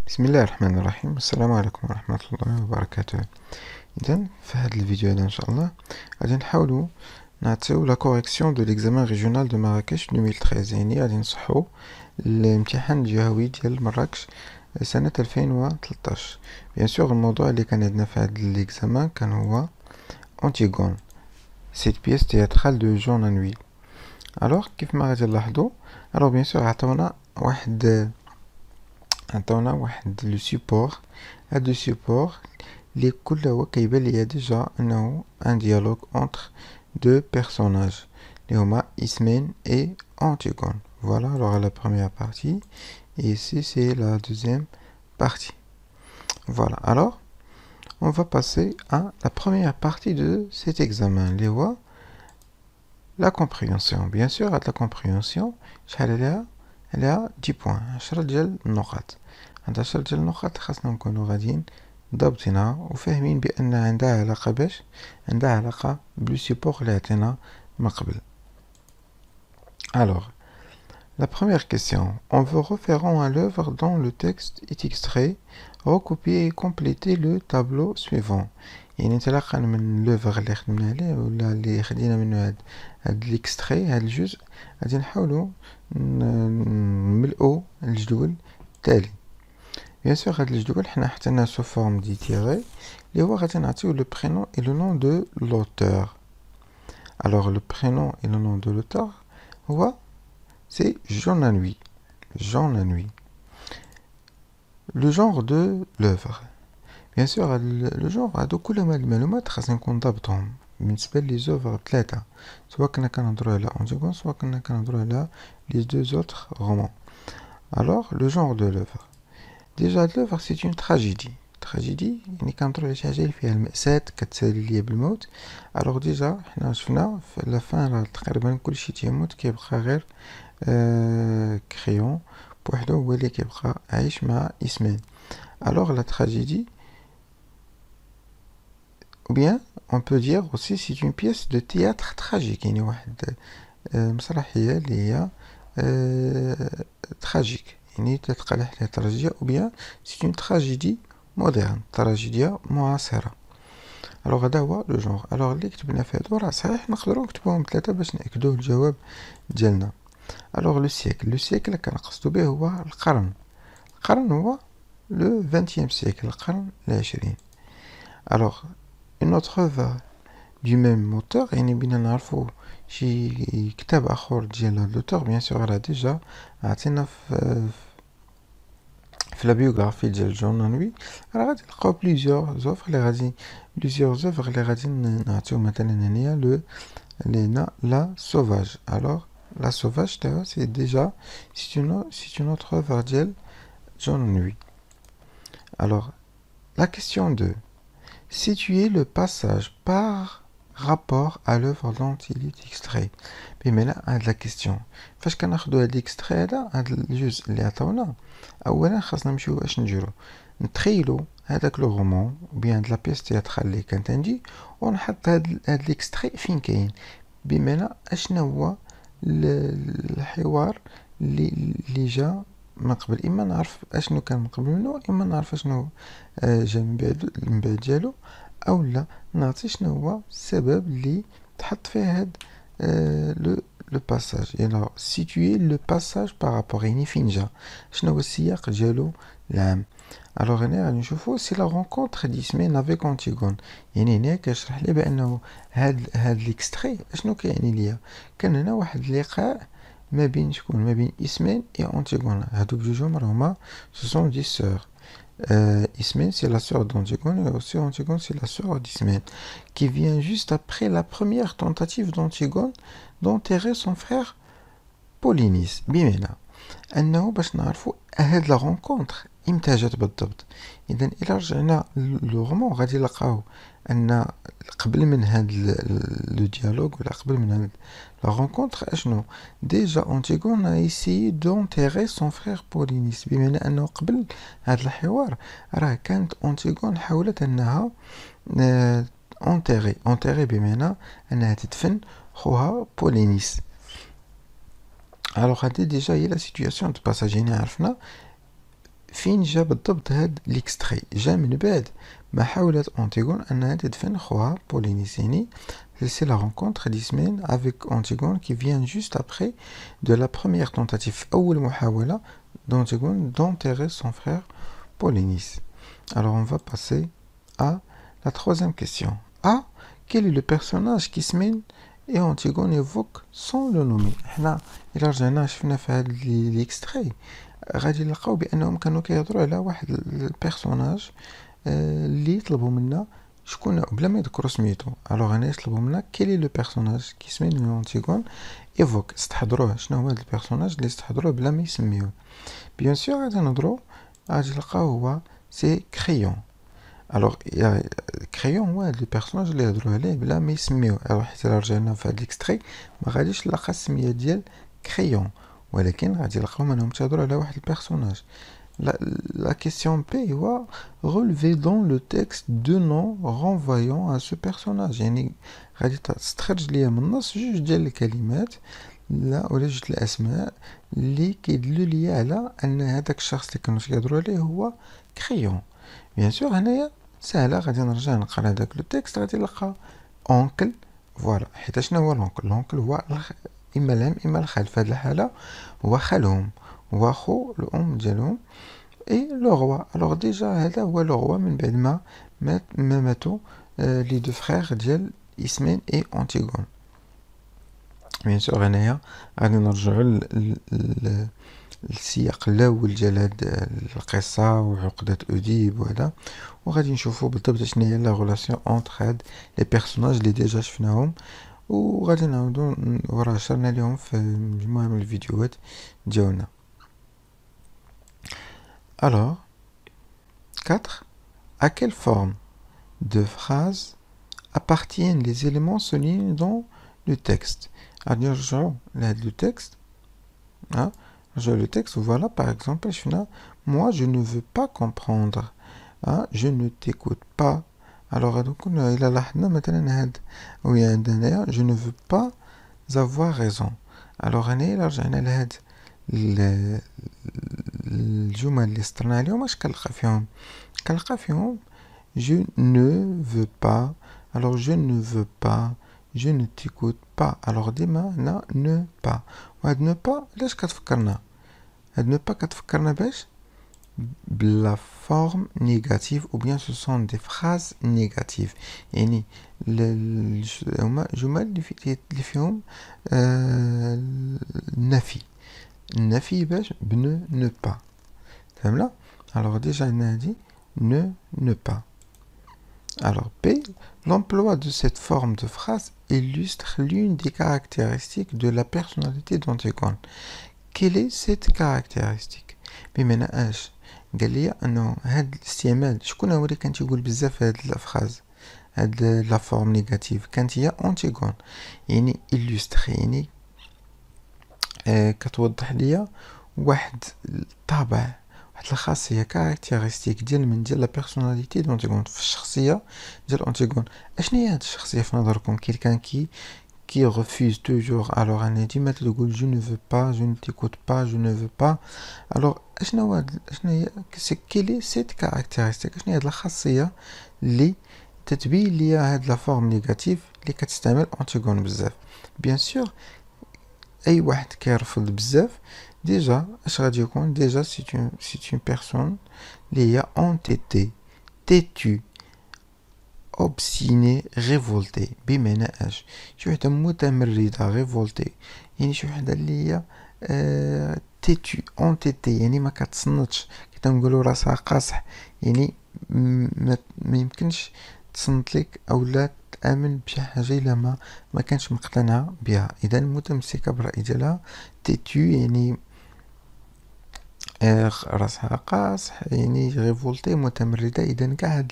بسم الله الرحمن الرحيم. السلام عليكم ورحمة الله وبركاته. إذن في هذا الفيديو هذا إن شاء الله غادي نحاولوا نعطيو لا كوريكسيون دو ليكزامان ريجيونال دو مراكش 2013، يعني غادي نصحوا الامتحان الجهوي ديال مراكش سنة 2013. بيان سور الموضوع اللي كان عندنا في هذا ليكزامان كان هو أنتيغون، سيت بيس تياترال دو جون نويل. الوغ كيف ما غادي نلاحظوا بيان سور عطاونا واحد لو سيبور. هاد لو سيبور اللي كله هو كيبان ليا ديجا انه ان ديالوج اونتر دو بيرسوناج اللي هما اسمين اي انتيغون. Voilà, alors la première partie et ici c'est la deuxième partie. Voilà, alors on va passer à la première partie de cet examen, les voix, la compréhension. Bien sûr, à la compréhension, elle a 10 points. 10 ديال النقاط. عند 10 ديال النقاط خاصنا نكونوا غاديين ضابطينها وفاهمين بان عندها علاقه عندها علاقه بلو سيبور اللي عطينا من قبل. Alors, la première question. En vous référant à l'œuvre dont le texte est extrait, recopiez et complétez le tableau suivant. يعني انطلاقا من لوفر اللي خدمنا عليه ولا اللي خدينا منه هاد ليكستري، هاد الجزء، غادي نحاولوا نملؤوا الجدول التالي. بيان سور هاد الجدول حنا حطيناه سو فورم دي تيري اللي هو غادي نعطيو لو برينون اي لو نون دو لوتور. الوغ لو برينون اي لو نون دو لوتور هو سي جون نوي. جون نوي. لو جونغ دو لوفر، بيان سور لو جونغ هادو كلهم هاد المعلومات خاصنا نكون ضابطهم بالنسبه لي زوفر ثلاثه، سواء كنا كنهضروا على أنتيغون سواء كنا كنهضروا على لي دو زوتر رومان. الوغ لو جونغ دو لوفر، ديجا l'œuvre c'est une tragédie. tragédie يعني كنهضروا على شي حاجه اللي فيها المأساة كتسالي ليا بالموت. الوغ ديجا حنا شفنا في لا فان راه تقريبا كلشي تيموت، كيبقى غير كريون بوحدو هو اللي كيبقى عايش مع اسمين. الوغ لا tragédie ou bien on peut dire aussi c'est une pièce de théâtre tragique، يعني واحد مسرحيه اللي هي tragique، يعني تتقال عليها تراجيديا ou bien c'est une tragédie moderne، تراجيديا معاصرة. الوغ هذا هو لو جونغ. الوغ اللي كتبنا في هادو راه صحيح نقدروا نكتبوهم ثلاثة باش نأكدوا الجواب ديالنا. الوغ لو سيكل، لو سيكل اللي كنقصدو به هو القرن. القرن هو لو 20e سيكل، القرن العشرين. الوغ une autre œuvre du même auteur، يعني بينا نعرفو شي كتاب اخر ديال هاد لوتور. بيان سور راه ديجا عطينا في لا بيوغرافي ديال جون نوي راه غادي نلقاو بليزيور زوفر اللي غادي نعطيو مثلا هنايا لينا لا سوفاج. الوغ لا سوفاج تاعو سي ديجا سي اون اوتر اوفر ديال جون نوي. الوغ la question 2. Situez le passage par rapport à l'œuvre dont il est extrait. بمعنى هاد لا كيستيون فاش كناخدو هاد ليكستري هاد الجزء اللي عطاونا، اولا خاصنا نمشيو اش نديرو، نتخيلو هذاك لو رومون بيان هاد لا بيس تياترال اللي كانت عندي ونحط هاد ليكستري فين كاين، بمعنى اشنا هو الحوار اللي جا من قبل. اما نعرف اشنو كان من قبل منه، اما نعرف اشنو جا من بعد ديالو، او لا نعطي شنو هو السبب اللي تحط فيه هاد لو باساج. يعني سيتوي لو باساج بارابور، يعني فين جا، شنو هو السياق ديالو العام. الوغ هنا غادي نشوفو سي لا رونكونتر ديسمين افيك أنتيغون، يعني هنا كيشرح لي بانه هاد ليكستري اشنو كيعني ليا. كان هنا واحد اللقاء ما بين شكون، ما بين اسمين اي أنتيغون. هادو بجوجهم راهما سو سون دي سور. Ismène, c'est la sœur d'Antigone, et aussi Antigone, c'est la sœur d'Ismène, qui vient juste après la première tentative d'Antigone d'enterrer son frère Polynice. بمعنى أنه باش نعرفوا هاد لا رونكونتر إمتى جات بالضبط. إذا إلا رجعنا للغمون غادي نلقاو أن قبل من هاد لو ديالوغ ولا قبل من هاد لا رونكونتر اشنو ديجا أنتيغون a essayé d'enterrer son frère Polynice، بمعنى أنه قبل هاد الحوار راه كانت أنتيغون حاولت أنها انتيغي بمعنى أنها تدفن خوها بولينيس. الوغ هادي ديجا هي لا سيتوياسيون دو باساج، يعني عرفنا فين جا بالضبط هاد ليكستري؟ جا من بعد ما حاولت أنتيغون أنها تدفن خوها بولينيس. يعني c'est la rencontre d'Ismène avec Antigone qui vient juste après de la première tentative أول محاولة d'Antigone d'enterrer son frère Polynice. Alors on va passer à la troisième question. A. Quel est le personnage qu'Ismène et Antigone évoquent sans le nommer؟ حنا إلا رجعنا شفنا في هاد ليكستري غادي نلقاو بأنهم كانوا كيهضروا على واحد البيرسوناج اللي طلبوا منا شكون بلا ما يذكروا سميتو. الوغ هنا يطلبوا منا كيلي لو بيرسوناج كيسمين أنتيغون ايفوك، استحضروه. شنو هو هذا البيرسوناج اللي استحضروه بلا ما يسميوه؟ بيان سور غادي نهضروا غادي نلقاو هو سي كريون. الوغ كريون هو هذا البيرسوناج اللي هضروا عليه بلا ما يسميوه. الوغ حيت الا رجعنا في هذا الاكستري ما غاديش نلقى السميه ديال كريون، ولكن غادي نلقاو انهم تهضروا على واحد البيرسوناج. La question P هو relever dans le texte deux noms renvoyant à ce personnage. يعني غادي تستخرج ليا من النص جوج ديال الكلمات ولا جوج الأسماء اللي كيدلوا ليا على أن هذاك الشخص اللي كانوا كيهضروا عليه هو كريون. بيان سور هنايا سهلة، غادي نرجع نقرا هذاك لو تكست غادي نلقى أونكل. فوالا، حيت شنو هو الأونكل؟ الأونكل هو إما العم إما الخال. في هذه الحالة هو خالهم، هو خو الأم ديالهم. اي لو روا. الوغ ديجا هذا هو لو روا من بعد ما ماتوا لي دو فخيغ ديال إسمين اي أنتيغون. بيان سور هنايا غادي نرجعو للسياق الاول ديال هاد القصه وعقده اوديب وهذا، وغادي نشوفو بالضبط شنو هي لا غولاسيون اونتر هاد لي بيرسوناج اللي ديجا شفناهم، وغادي نعاودو وراه شرنا ليهم في مجموعه من الفيديوهات ديالنا. Alors, 4. À quelle forme de phrase appartiennent les éléments soulignés dans le texte? Alors, le texte. Hein? Le texte, voilà, par exemple, moi, je ne veux pas comprendre. Hein? Je ne t'écoute pas. Alors, donc, il a là, je ne veux pas avoir raison. Alors, الجمل اللي استرنا عليهم اش كنلقى فيهم je ne veux pas. alors je ne veux pas, je ne t'écoute pas. alors ديما هنا ne pas. وهاد ne pas علاش كتفكرنا؟ هاد ne pas كتفكرنا باش بلا forme négative ou bien ce sont des phrases négatives. يعني هما جمل اللي فيهم النفي. النفي باش بنو ne pas. فهمنا؟ alors déjà on a dit ne pas. alors B, l'emploi de cette forme de phrase illustre l'une des caractéristiques de la personnalité d'Antigone. quelle est cette caractéristique؟ بمعنى اش؟ قال لي انه هاد الاستعمال شكون هو اللي كان تيقول بزاف هاد الفراز هاد لا فورم نيجاتيف؟ كانت هي أنتيغون. يعني illustre يعني كتوضح ليا واحد الطابع، واحد الخاصيه كاركتيرستيك ديال لا بيرسوناليتي دونتيغون، في الشخصيه ديال انتيغون. اشنو هي هاد الشخصيه في نظركم؟ كان qui refuse toujours. alors انا ديما تقول je ne veux pas, je ne t'écoute pas, je ne veux pas. alors اشنو هي quelle est cette caractéristique؟ اشنو هي هاد الخاصيه اللي تتبين ليا هاد لا فورم نيجاتيف اللي كتستعمل انتيغون بزاف؟ بيان سور اي واحد كيرفض بزاف ديجا اش غادي يكون؟ ديجا سي اون بيرسون اللي هي entêtée, têtue, obstinée, révoltée. بمعنى اش؟ شي وحده متمرده، ريفولتي يعني شي وحده اللي هي تيتو entêtée يعني ما كتصنتش، كنقولوا راسها قاصح. يعني ما يمكنش تصنت لك او لا تامن بشي حاجه الا ما كانش مقتنعه بها. اذا متمسكه بالراي ديالها. تيتو يعني راسها قاصح، يعني ريفولتي متمرده. اذا كاع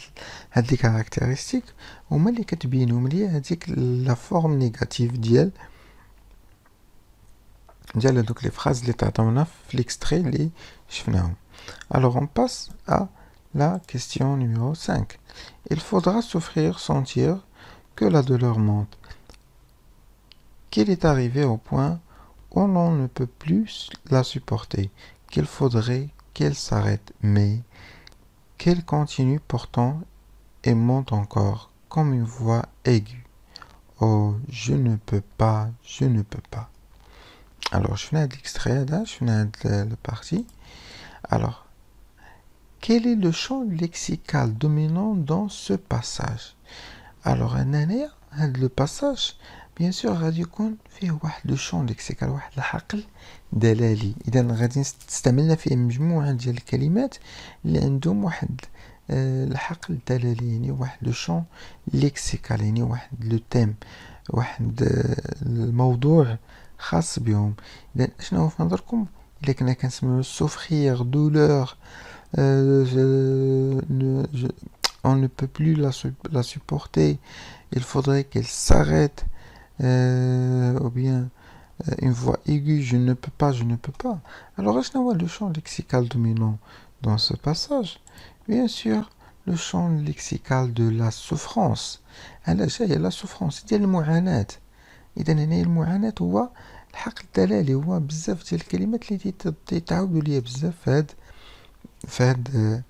هاد لي كاركتيرستيك هما اللي كتبينهم ليا هذيك لا فورم نيجاتيف ديال هذوك لي فراز اللي تعطونا في ليكستري اللي شفناهم. alors on passe à la question numéro 5. il faudra souffrir, sentir que la douleur monte, qu'il est arrivé au point où l'on ne peut plus la supporter, qu'il faudrait qu'elle s'arrête, mais qu'elle continue pourtant et monte encore, comme une voix aiguë. Oh, je ne peux pas, je ne peux pas. Alors, je fais l'extrait, je fais la partie. Alors, quel est le champ lexical dominant dans ce passage? Alors, le passage, bien sûr, غادي يكون فيه واحد لو شون ليكسيكال واحد الحقل دلالي. إذا غادي استعملنا فيه مجموعة ديال الكلمات اللي عندهم واحد الحقل دلالي، يعني واحد لو شون ليكسيكال، يعني واحد لو تيم، واحد الموضوع خاص بهم. إذا شنو هو في نظركم إلا كنا كنسميو souffrir, douleur, on ne peut plus la supporter, il faudrait qu'elle s'arrête, ou bien une voix aiguë, je ne peux pas, je ne peux pas. Alors, est-ce qu'on voit le champ lexical dominant dans ce passage? Bien sûr, le champ lexical de la souffrance. علاش هي la souffrance ديال المعاناة. إذا هنا المعاناة هو الحق الدلالي، هو بزاف ديال الكلمات اللي تيتعاودوا ليا بزاف في هاد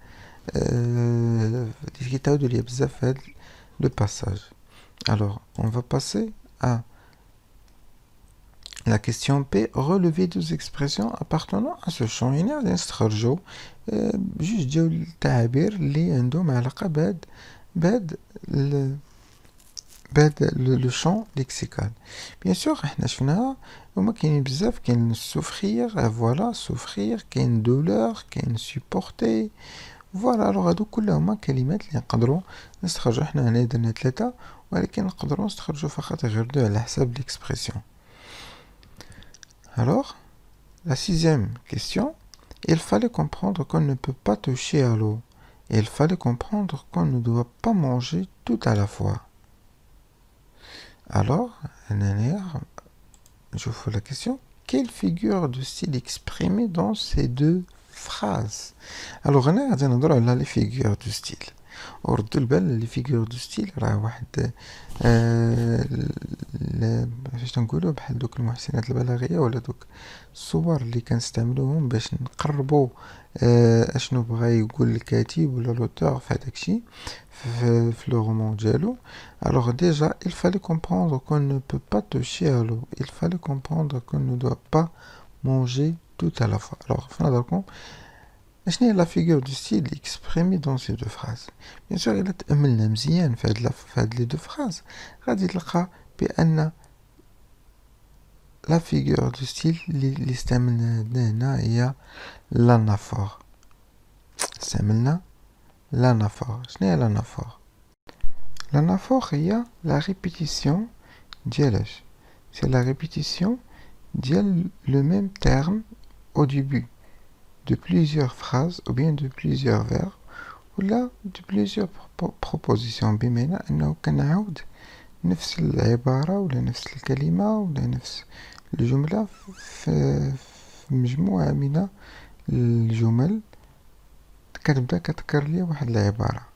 تيتعاودوا ليا بزاف في هاد le passage. Alors, on va passer à la question P. Relever deux expressions appartenant à ce champ. هنا غادي نستخرجوا جوج ديال التعابير اللي عندهم علاقة بهاد le champ lexical. Bien sûr, احنا شفناها هما كاينين بزاف، كاين souffrir, voilà, souffrir, كاين douleur, كاين supporter. فوالا، الوغ هادو كلهم كلمات اللي نقدروا نستخرجوا. حنا هنا درنا 3 ولكن نقدروا نستخرجوا فقط غير 2 على حساب l'expression. Alors, la 6e question, il fallait comprendre qu'on ne peut pas toucher à l'eau. Et il fallait comprendre qu'on ne doit pas manger tout à la fois. Alors, je vous fais la question, quelle figure de style exprimée dans ces deux phrases? Alors, on a dit les figures de style. وردوا البال لي فيغور دو ستيل راه واحد فاش تنقولوا بحال دوك المحسنات البلاغيه ولا دوك الصور اللي كنستعملوهم باش نقربوا اشنو بغا يقول الكاتب ولا لوتور في هذاك الشيء في لو رومان ديالو. Alors déjà, il fallait comprendre qu'on ne peut pas toucher à l'eau. Il fallait comprendre qu'on ne doit pas manger tout à la fois. Alors, في نظركم شنو هي لا فيغور دو ستيل اكسبريمي دون سي دو فراز؟ بيان سور الا تاملنا مزيان في هاد لي دو فراز غادي تلقى بان لا فيغور دو ستيل اللي استعملنا هنا هي لانافور. استعملنا لانافور. شنو هي لانافور؟ لانافور هي لا ريبيتيسيون ديالاش؟ سي لا ريبيتيسيون ديال لو ميم تيرم au début de plusieurs phrases ou bien de plusieurs verbes ou là de plusieurs propositions. بمعنى أنه كنعاود نفس العبارة ولا نفس الكلمة ولا نفس الجملة في مجموعة من الجمل كتبدا كتكرر لي واحد العبارة.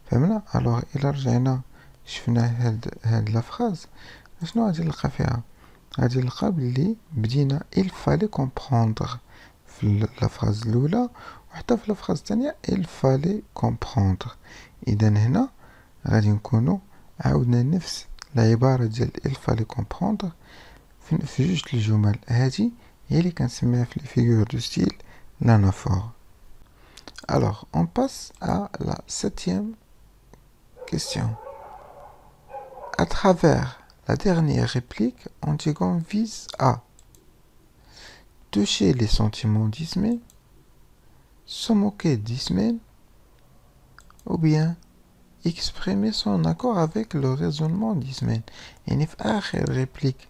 فهمنا؟ الوغ إلا رجعنا شفنا هاد لا فراز شنو غادي نلقى فيها؟ غادي نلقى بلي بدينا il fallait comprendre في لا فراز الاولى وحتى في لا فراز الثانيه il fallait comprendre. اذا هنا غادي نكونوا عاودنا نفس العباره ديال il fallait comprendre في جوج الجمل. هذه هي اللي كنسميها في لي فيغور دو ستيل l'anaphore. Alors on passe à la 7e question. À travers la dernière réplique, Antigone vise à toucher les sentiments d'Ismène, se moquer d'Ismène, ou bien exprimer son accord avec le raisonnement d'Ismène. يعني في آخر réplique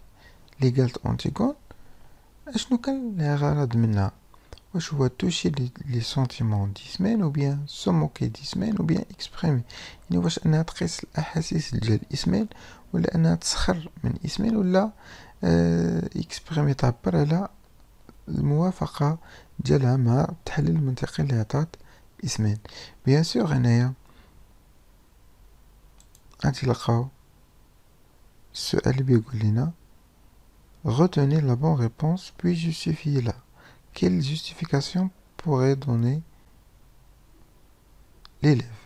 اللي قالت أنتيغون أشنو كان الغرض منها؟ واش هو toucher les sentiments d'Ismène, ou bien se moquer d'Ismène, ou bien exprimer. يعني واش أنها تقيس الأحاسيس ديال إسمين، ولا أنها تسخر من إسمين، ولا exprimer تعبر على الموافقة ديالها مع التحليل المنطقي اللي عطات اسمين. بيان سور هنايا غادي نلقاو السؤال اللي بيقول لنا retenez la bonne réponse puis justifiez-la. Quelle justification pourrait donner l'élève.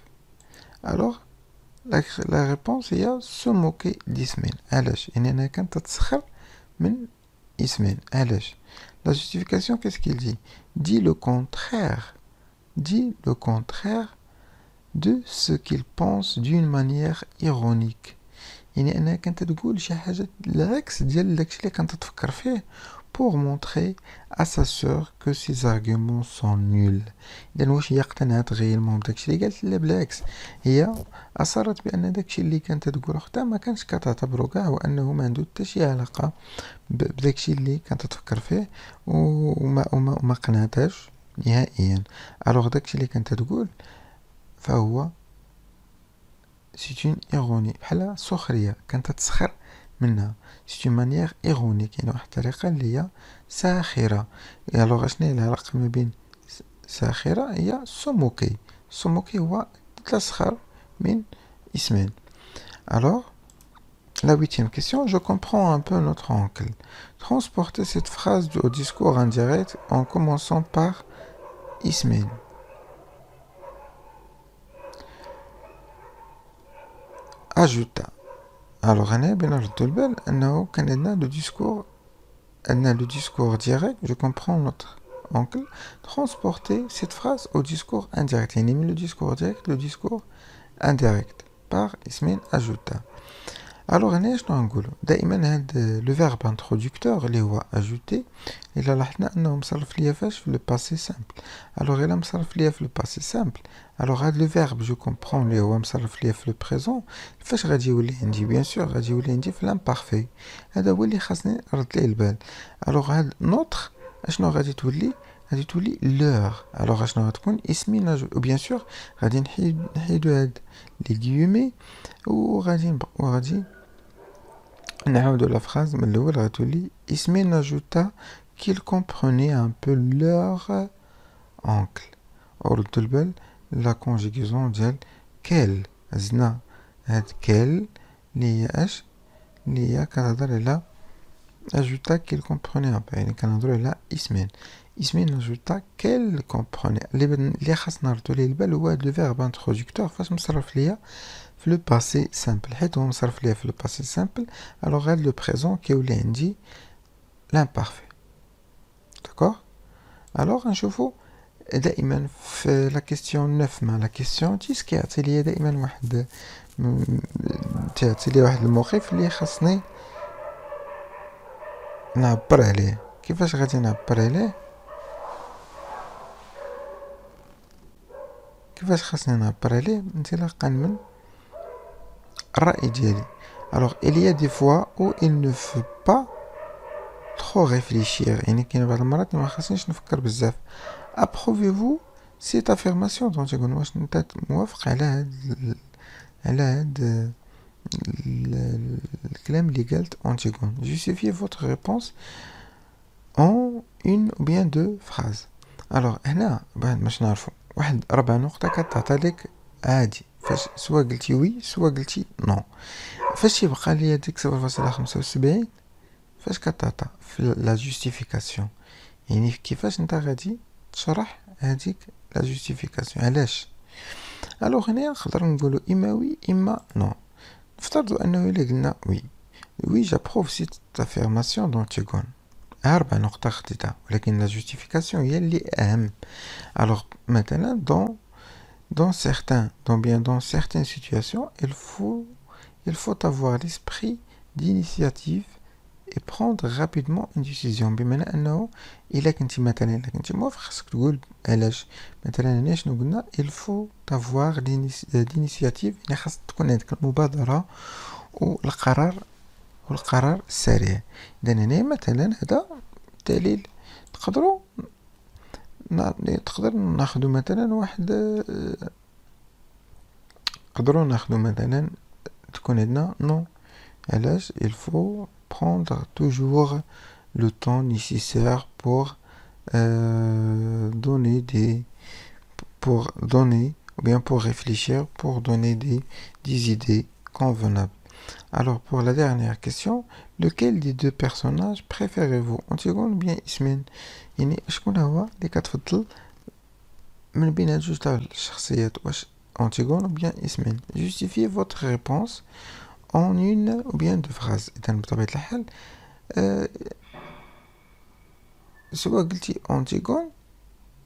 Alors, la réponse est se moquer d'ismin. علاش؟ يعني أنا كنت تسخر من ismin. علاش؟ La justification, qu'est-ce qu'il dit? Dit le contraire. Dit le contraire de ce qu'il pense d'une manière ironique. يعني أنا كنت تقول شي حاجة العكس ديال داكشي اللي كنت تفكر فيه pour montrer à sa sœur que ses arguments sont nuls. إذن واش هي اقتنعت غيالمون بداكشي اللي قالت؟ لا بالعكس، هي أصرت بأن داكشي اللي كانت تقول أختها ما كانش كتعتبرو كاع، وأنه ما عنده حتى شي علاقة بداكشي اللي كانت تفكر فيه، وما قنعتهاش نهائيا. ألوغ داكشي اللي كانت تقول فهو c'est une ironie، بحال سخرية، كانت تسخر منها. c'est une manière ironique، يعني واحد الطريقة اللي هي ساخرة. ألوغ شنو هي العلاقة ما بين ساخرة؟ هي سموكي. سموكي هو تسخر من اسمين. Alors, la 8e question, je comprends un peu notre oncle. Transportez cette phrase au discours indirect en commençant par ismin. Ajouta. Alors, هنا بنردو البال أنه كان عندنا le discours direct, je comprends notre oncle. Transporter cette phrase au discours indirect. يعني من le discours direct, le discours indirect par ismin ajouta. Alors هنا شنو غنقولو؟ دائما هاد لو فيرب انترودكتور اللي هو اجوتي الا لاحظنا انه مصرف ليا فاش في لو باسي سامبل. الوغ الا مصرف ليا في لو باسي سامبل، الوغ هاد لو فيرب جو كومبرون اللي هو مصرف ليا في لو بريزون فاش غادي يولي عندي؟ بيان سور غادي يولي عندي في لامبارفي. هذا هو اللي خاصني نرد ليه البال. الوغ هاد نوتر اشنو غادي تولي؟ غادي تولي لور. الوغ اشنو غتكون؟ اسمي نجو. وبيان سور غادي نحيدو هاد لي غيومي وغادي نعاودو la phrase من الأول. غتولي Ismail ajouta qu'il comprenait un peu leur oncle. وردو البال la conjugaison ديال quel. زدنا هاد quel اللي هي اش؟ اللي هي كنهضر على ajouta qu'il comprenait un peu، يعني كنهضرو على Ismail. Ismail ajouta qu'elle comprenait. اللي خاصنا نردو ليه البال هو هاد لو فيرب انترودكتور فاش مصرف ليا في لو باسي سامبل، حيت هو مصرف ليا في لو باسي سامبل. الوغ هاد لو بريزون كيولي عندي لامبارفي. داكوغ. الوغ نشوفو دائما في لا كيسيون 9 مع لا كيسيون 10 كيعطي ليا دائما واحد الموقف اللي خاصني نعبر عليه. كيفاش غادي نعبر عليه؟ كيفاش خاصني نعبر عليه؟ انطلاقا من الرأي ديالي. Alors, il y a des fois où il ne faut pas trop réfléchir. يعني كاين بعض المرات ما خاصنيش نفكر بزاف. Approuvez-vous cette affirmation دونك تقول واش انت موافق على هاد الكلام اللي قالت أنتيغون. Justifiez votre réponse en une ou bien deux phrases. Alors هنا باش نعرفو واحد 4 نقطة كتعطى لك عادي فاش سوا قلتي وي سوا قلتي نو. فاش يبقى ليا ديك 0.75 فاش كتعطى في لا جوستيفيكاسيون، يعني كيفاش انت غادي تشرح هذيك لا جوستيفيكاسيون علاش. الوغ هنا نقدر نقولو اما وي اما نو. نفترضوا انه الا قلنا وي جابروف سيت افيرماسيون دونتيغون، 4 نقطة خديتها، ولكن لا جوستيفيكاسيون هي اللي اهم. الوغ مثلا dans certaines situations il faut avoir l'esprit d'initiative et prendre rapidement une décision. بمعنى انه الا كنتي موافق خاصك تقول علاش. مثلا هنا شنو قلنا؟ il faut avoir l'initiative، يعني خاص تكون عندك المبادرة والقرار السريع. اذا هنا مثلا هذا دليل تقدر ناخذ مثلا واحد تكون عندنا نو. علاش؟ il faut prendre toujours le temps nécessaire pour donner ou bien pour réfléchir, pour donner des idées convenables. Alors pour la dernière question, lequel des deux personnages préférez-vous, Antigone ou bien Ismène؟ يعني شكون هو اللي كتفضل من بين هاد جوج تاع الشخصيات واش أنتيغون ou bien إسمين. Justifiez votre réponse en une ou bien deux phrases. إذا بطبيعة الحال سواء قلتي أنتيغون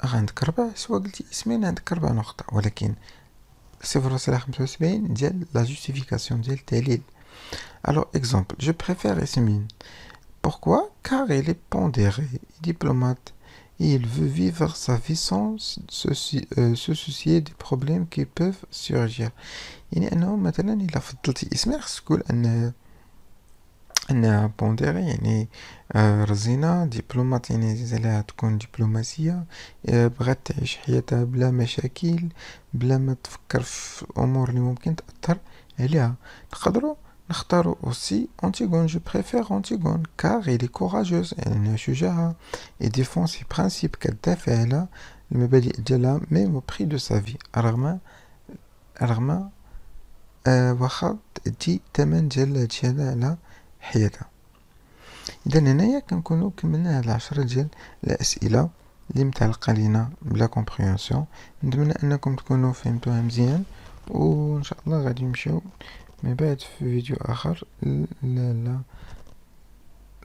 غعندك 4، سواء قلتي إسمين عندك 4 نقط، ولكن 0.75 ديال لا جوستيفيكاسيون ديال الدليل. Alors exemple, je préfère Esmine. Pourquoi? Car il est pondéré, diplomate, et il veut vivre sa vie sans se soucier des problèmes qui peuvent surgir. يعني أنه مثلا إلا فضلتي إسمين خصك تقول أنها بونديري، يعني رزينة، دبلومات يعني زعما تكون دبلوماسية، بغات تعيش حياتها بلا مشاكل، بلا ما تفكر في الأمور اللي ممكن تأثر عليها. نقدروا نختاروا aussi Antigone. Je préfère Antigone car il est courageuse، يعني شجاعة، et défend ses principes، كتدافع على المبادئ ديالها même au prix de sa vie، رغم واخا تأدي الثمن ديال هادشي هذا على حياتها. إذا هنايا كنكونو كملنا هاد 10 ديال الأسئلة اللي متعلقة لينا بلا كومبريهنسيون. نتمنى أنكم تكونوا فهمتوها مزيان، وإن شاء الله غادي نمشيو من بعد في فيديو آخر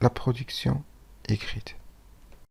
لا برودكسيون écrite.